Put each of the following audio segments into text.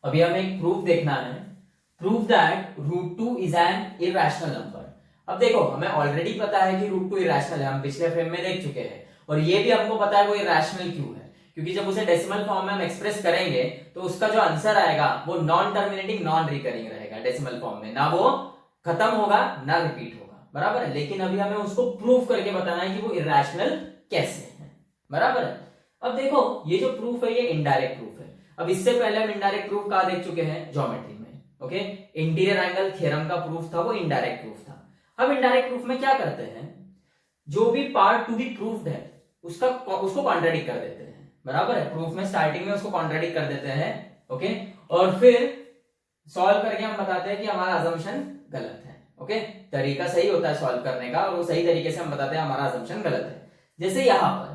अभी हमें एक प्रूफ देखना है, proof that √2 is an irrational number. अब देखो हमें ऑलरेडी पता है कि √2 इरैशनल है, हम पिछले फ्रेम में देख चुके हैं, और ये भी हमको पता है वो इरैशनल क्यों है, क्योंकि जब उसे डेसिमल फॉर्म में हम एक्सप्रेस करेंगे तो उसका जो आंसर आएगा वो नॉन टर्मिनेटिंग नॉन रिकरिंग रहेगा डेसिमल फॉर्म में, ना वो खत्म होगा ना रिपीट होगा, बराबर है। लेकिन अभी हमें उसको प्रूफ करके बताना है कि वो इरैशनल कैसे है, बराबर है। अब देखो ये जो प्रूफ है ये इनडायरेक्ट प्रूफ है। अब इससे पहले हम इनडायरेक्ट प्रूफ कहा देख चुके हैं, ज्योमेट्री में, ओके। इंटीरियर एंगल थ्योरम का प्रूफ था वो इनडायरेक्ट प्रूफ था। हम इनडायरेक्ट प्रूफ में क्या करते हैं, जो भी पार्ट टू बी प्रूफ्ड है उसको कॉन्ट्राडिक्ट कर देते हैं, बराबर है। प्रूफ में स्टार्टिंग में उसको कॉन्ट्राडिक्ट कर देते हैं, ओके, और फिर सॉल्व करके हम बताते हैं कि हमारा अजम्पशन गलत है, ओके। तरीका सही होता है सॉल्व करने का, और वो सही तरीके से हम बताते हैं हमारा अजम्पशन गलत है। जैसे यहां पर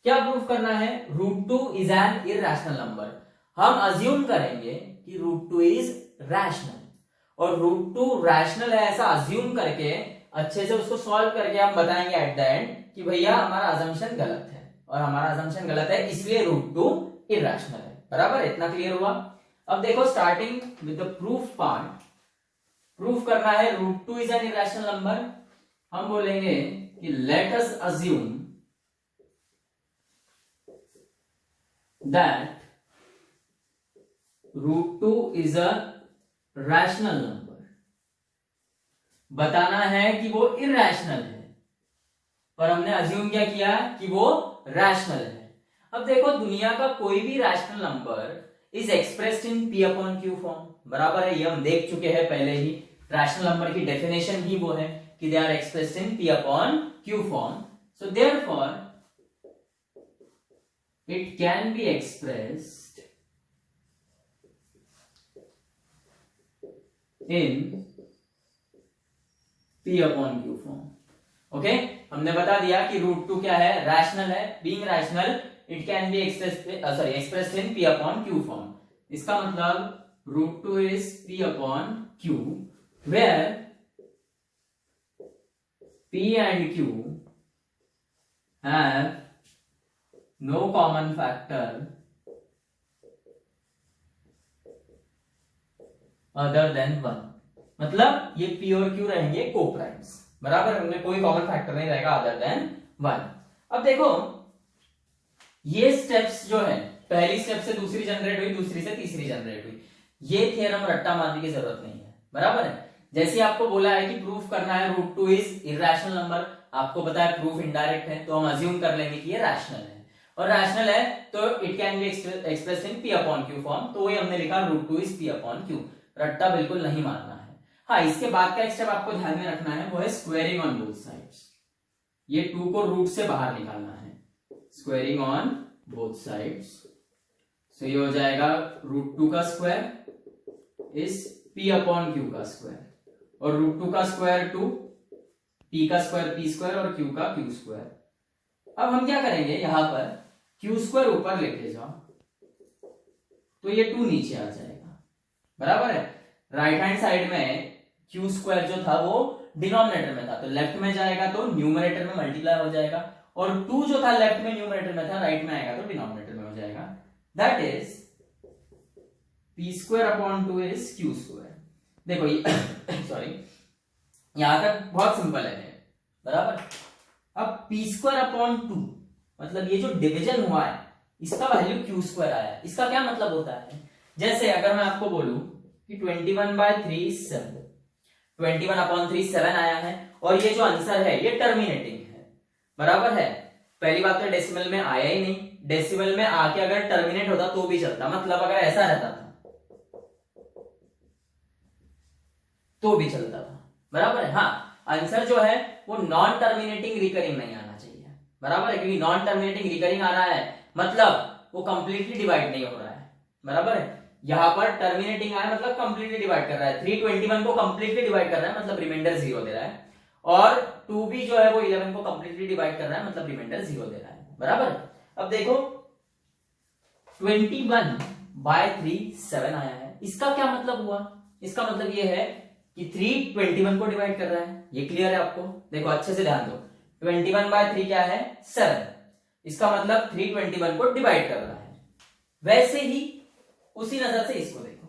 क्या प्रूफ करना है, √2 इज एन इरैशनल नंबर। हम अज्यूम करेंगे कि √2 इज रैशनल, और √2 रैशनल है ऐसा अज्यूम करके अच्छे से उसको सॉल्व करके हम बताएंगे एट द एंड कि भैया हमारा अजम्पशन गलत है, और हमारा अजम्पशन गलत है इसलिए √2 इरैशनल है, बराबर। इतना क्लियर हुआ। अब देखो starting with the proof part, proof करना है √2 इज एन इरैशनल नंबर। हम बोलेंगे कि let us assume that √2 is a rational number। बताना है कि वो इरैशनल है, और हमने अज्यूम क्या किया कि वो रैशनल है। अब देखो दुनिया का कोई भी rational number is expressed in P/Q form, बराबर है। ये हम देख चुके हैं पहले ही, रैशनल नंबर की डेफिनेशन ही वो है कि they are expressed in P/Q form. So therefore it can be expressed in P/Q form, okay. हमने बता दिया कि √2 क्या है, रैशनल है। Being rational it can be expressed in P/Q form. इसका मतलब √2 is P/Q where P and Q have no common factor other than 1। मतलब ये P और Q रहेंगे को प्राइम्स, बराबर। उनमें कोई कॉमन फैक्टर नहीं रहेगा अदर देन 1। अब देखो ये स्टेप्स जो है, पहली स्टेप से दूसरी जनरेट हुई, दूसरी से तीसरी जनरेट हुई, ये थ्योरम रट्टा मारने की जरूरत नहीं है, बराबर है। जैसे आपको बोला है कि प्रूफ करना है √2 इज इरैशनल नंबर, आपको पता है प्रूफ इनडायरेक्ट है, तो हम अज्यूम कर लेंगे कि ये रैशनल है, और रैशनल है तो it can be expressed in P/Q form. तो वही हमने लिखा √2 इज P/Q। रट्टा बिल्कुल नहीं मारना है। हाँ, इसके बाद का एक स्टेप आपको ध्यान में रखना है, वो है स्क्वेयरिंग ऑन बोथ साइड्स। ये 2 को रूट से बाहर निकालना है, स्क्वेयरिंग ऑन बोथ साइड्स। सो ये हो जाएगा √2 का स्क्वायर इज P/Q का स्क्वायर, और √2 का स्क्वायर 2, P का स्क्वायर P² और Q का Q²। अब हम क्या करेंगे, यहां पर Q² ऊपर लेके जाओ तो ये 2 नीचे आ जाएगा, बराबर है। राइट हैंड साइड में Q² जो था वो डिनोमिनेटर में था, तो लेफ्ट में जाएगा तो न्यूमरेटर में मल्टीप्लाई हो जाएगा, और 2 जो था लेफ्ट में न्यूमरेटर में था, राइट में आएगा तो डिनोमिनेटर में हो जाएगा। That is P²/2 is Q²। देखो ये सॉरी, यहां तक बहुत सिंपल है, बराबर। अब P²/2 मतलब ये जो डिवीजन हुआ है इसका वैल्यू Q² आया है। इसका क्या मतलब होता है, जैसे अगर मैं आपको बोलूं कि 21/3 7, 21/3 7 आया है, और ये जो आंसर है ये टर्मिनेटिंग है, बराबर है। पहली बात तो डेसिमल में आया ही नहीं, डेसिमल में आके अगर टर्मिनेट होता तो भी चलता, मतलब अगर ऐसा रहता था तो भी चलता था, बराबर है। हाँ, आंसर जो है वो नॉन टर्मिनेटिंग रिकरिंग नहीं आना चाहिए, बराबर है, क्योंकि नॉन टर्मिनेटिंग रिकरिंग आ रहा है मतलब वो कंप्लीटली डिवाइड नहीं हो रहा है, बराबर है। यहां पर टर्मिनेटिंग आया मतलब कंप्लीटली डिवाइड कर रहा है, 321 को कंप्लीटली डिवाइड कर रहा है मतलब रिमाइंडर 0 दे रहा है, और 2b जो है वो 11 को कंप्लीटली डिवाइड कर रहा है मतलब रिमाइंडर 0 दे रहा है, बराबर। अब देखो 21/3 7 आया है, इसका क्या मतलब हुआ, इसका मतलब ये है कि 3 21 को डिवाइड कर रहा है, ये क्लियर है आपको। देखो अच्छे से ध्यान दो, 21/3 क्या है 7, इसका मतलब 3 21 को डिवाइड कर रहा है। वैसे ही उसी नजर से इसको देखो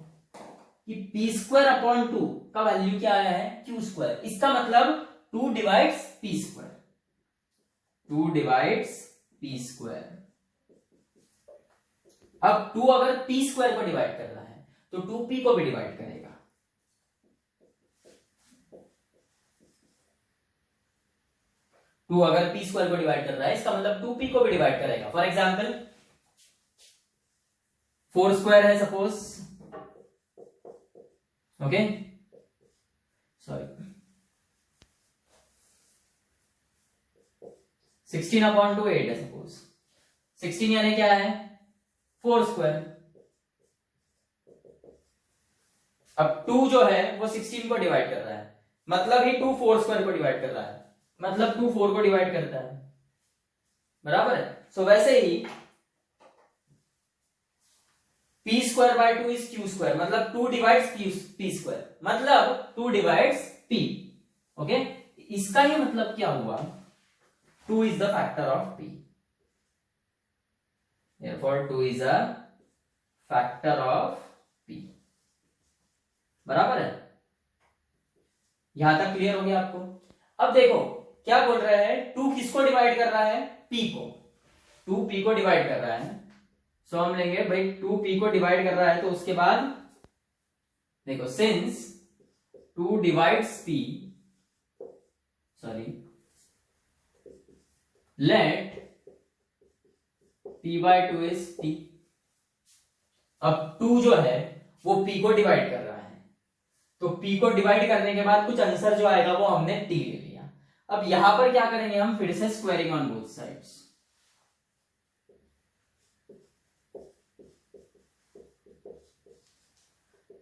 कि पी स्क्वायर अपॉन 2 का वैल्यू क्या आया है, क्यू स्क्वायर। इसका मतलब 2 divides P square, 2 divides P square. अब 2 अगर पी स्क्वायर को डिवाइड कर रहा है तो 2 पी को भी डिवाइड करेगा। टू अगर पी स्क्वायर को डिवाइड कर रहा है, इसका मतलब 2 पी को भी डिवाइड करेगा। फॉर एग्जाम्पल 4 स्क्वायर है सपोज, ओके, सॉरी 16 अपॉन 2 8 है सपोज। 16 यानी क्या है, 4 स्क्वायर। अब 2 जो है वो 16 को डिवाइड कर रहा है, मतलब ही 2 4 स्क्वायर को डिवाइड कर रहा है, मतलब 2 4 को डिवाइड करता है, बराबर है। सो वैसे ही p square by 2 is q square, मतलब 2 डिवाइड्स पी स्क्वायर, मतलब 2 डिवाइड्स पी, ओके। इसका ही मतलब क्या हुआ, 2 is the factor of p, therefore 2 is a factor of p, बराबर है। यहां तक क्लियर हो गया आपको। अब देखो क्या बोल रहे हैं, 2 किसको डिवाइड कर रहा है, p को, 2 p को डिवाइड कर रहा है। सो हम लेंगे भाई 2 p को डिवाइड कर रहा है, तो उसके बाद देखो since 2 divides p, sorry let p by 2 is t। अब 2 जो है वो p को डिवाइड कर रहा है, तो p को डिवाइड करने के बाद कुछ आंसर जो आएगा वो हमने t ले लिया। अब यहां पर क्या करेंगे हम, फिर से स्क्वायरिंग ऑन बोथ साइड्स।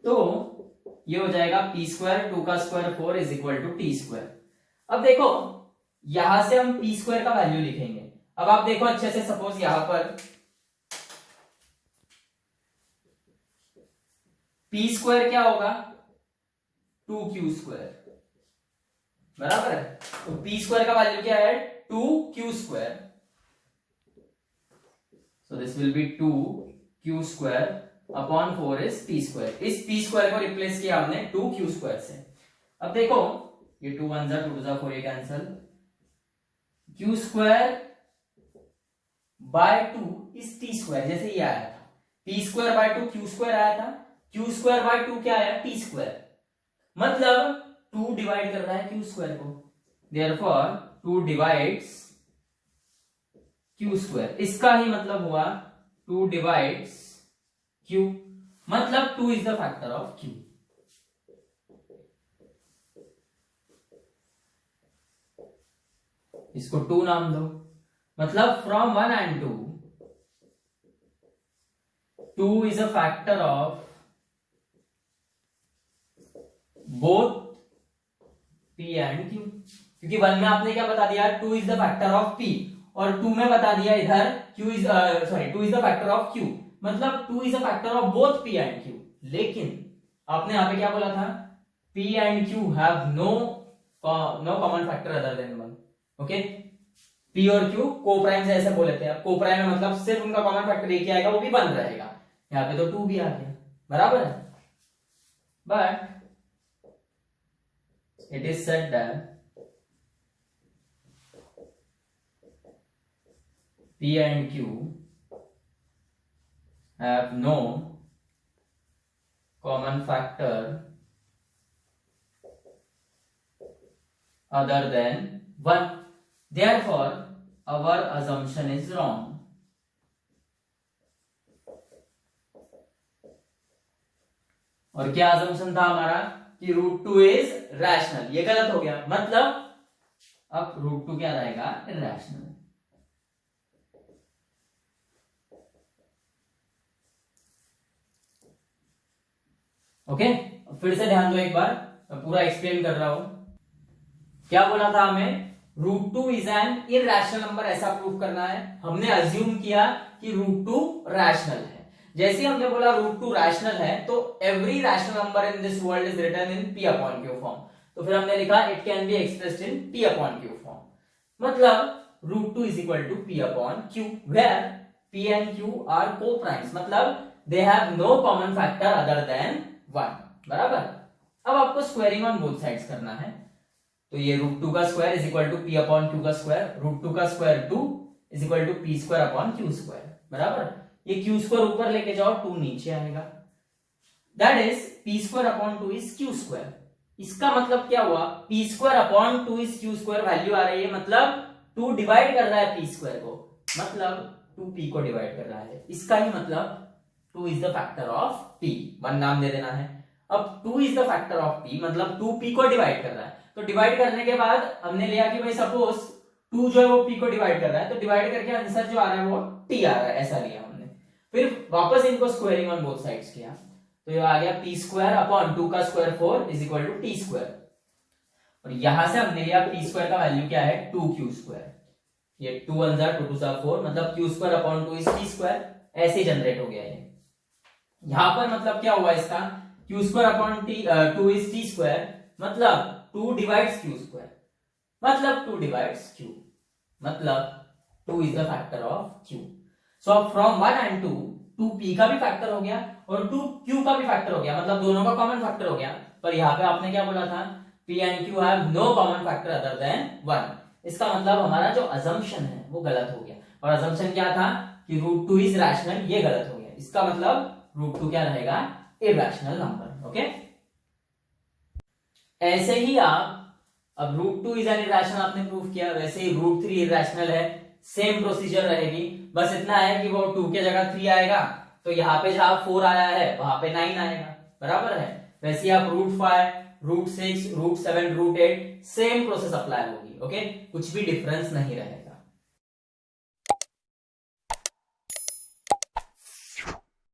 तो ये हो जाएगा p स्क्वायर 2 का square 4 is equal to t square. अब देखो यहां से हम p स्क्वायर का वैल्यू लिखेंगे। अब आप देखो अच्छे से, सपोज यहां पर p स्क्वायर क्या होगा, 2q स्क्वायर, बराबर है। तो p स्क्वायर का वैल्यू क्या है, 2q square. So this will be 2q square upon 4 is p square. इस p स्क्वायर को रिप्लेस किया हमने 2q स्क्वायर से। अब देखो ये 2 1 जा 2 2 जा 4 ये cancel, q square by 2 is t square, जैसे ये आया था p square by 2 q square आया था, q स्क्वायर बाय 2 क्या आया, t स्क्वायर, मतलब 2 डिवाइड कर रहा है q स्क्वायर को, देयरफॉर 2 डिवाइड्स q स्क्वायर। इसका ही मतलब हुआ 2 डिवाइड्स q, मतलब 2 is the factor of q। इसको 2 नाम दो, मतलब from 1 and 2 is a factor of both p and q। क्योंकि 1 में आपने क्या बता दिया, 2 is the factor of p, और 2 में बता दिया इधर q is 2 is the factor of q, मतलब 2 is a factor of both p and q। लेकिन आपने यहां पे क्या बोला था, p and q have no common factor other than 1, okay. p और q को प्राइम से ऐसे बोले थे, अब को प्राइम में मतलब सिर्फ उनका कॉमन फैक्टर एक ही आएगा, वो भी 1 रहेगा। यहाँ पे तो 2 भी आ गया, बराबर है। But it is said that p and q have no common factor other than 1, therefore our assumption is wrong। और क्या assumption था हमारा कि √2 is rational, ये गलत हो गया, मतलब अब √2 क्या रहेगा, irrational। ओके, फिर से ध्यान दो एक बार, मैं पूरा एक्सप्लेन कर रहा हूं। क्या बोला था हमें, √2 इज एन इरैशनल नंबर, ऐसा प्रूव करना है। हमने अज्यूम किया कि √2 रैशनल है। जैसे हमने बोला √2 रैशनल है, तो every rational number in this world is written in p upon q form. तो फिर हमने लिखा it can be expressed in p upon q form, मतलब √2 is equal to p upon q, where p and q are coprimes, मतलब they have no common factor other than 1, बराबर। अब आपको squaring on both sides करना है, तो ये √2 का square is equal to p upon q का स्क्वायर, √2 का square 2 is equal to p square upon q square, बराबर। ये q स्क्वायर ऊपर लेके जाओ, 2 नीचे आएगा, that is p square upon 2 is q square. इसका मतलब क्या हुआ, p square upon 2 is q square value आ रही है, मतलब 2 डिवाइड कर रहा है p स्क्वायर को, मतलब 2p को डिवाइड कर रहा है, इसका ही मतलब 2 is the factor of p, 1 नाम दे देना है। अब 2 is the factor of p मतलब 2p को डिवाइड कर रहा है, तो डिवाइड करने के बाद हमने लिया कि भाई सपोज 2 जो है वो p को डिवाइड कर रहा है, तो डिवाइड करके आंसर जो आ रहा है वो t आ रहा है, ऐसा लिया हमने। फिर वापस इनको स्क्वायरिंग ऑन बोथ साइड्स किया, तो ये आ गया p स्क्वायर अपॉन 2 का square 4 is equal to t square, और यहां से हमने लिया p स्क्वायर का वैल्यू क्या है 2q स्क्वायर, ये 2 1 जा 2 2 जा 4 मतलब q square upon 2 is t square, ऐसे जनरेट हो गया ये। यहां पर मतलब क्या हुआ इसका, q square upon 2 is t square, मतलब 2 डिवाइड्स q स्क्वायर, मतलब 2 डिवाइड्स q, मतलब 2 is the factor of q। So from 1 and 2 2p का भी फैक्टर हो गया और 2q का भी फैक्टर हो गया, मतलब दोनों का कॉमन फैक्टर हो गया। पर यहाँ पे आपने क्या बोला था, p and q have no common factor other than 1, इसका मतलब हमारा जो अजम्पशन है वो गलत हो गया, और अजम्पशन क्या था कि √2 इज रैशनल, ये गलत हो गया, इसका मतलब √2 क्या रहेगा, इरैशनल नंबर। ओके, ऐसे ही आप अब √2 इज एन इरैशनल आपने प्रूव किया, वैसे ही √3 इरैशनल है, सेम प्रोसीजर रहेगी, बस इतना है कि वो 2 के जगह 3 आएगा, तो यहाँ पे जहां 4 आया है वहां पे 9 आएगा, बराबर है। वैसे ही आप √5 √6 √7 √8 सेम प्रोसेस अप्लाई होगी, ओके, कुछ भी डिफरेंस नहीं रहेगा।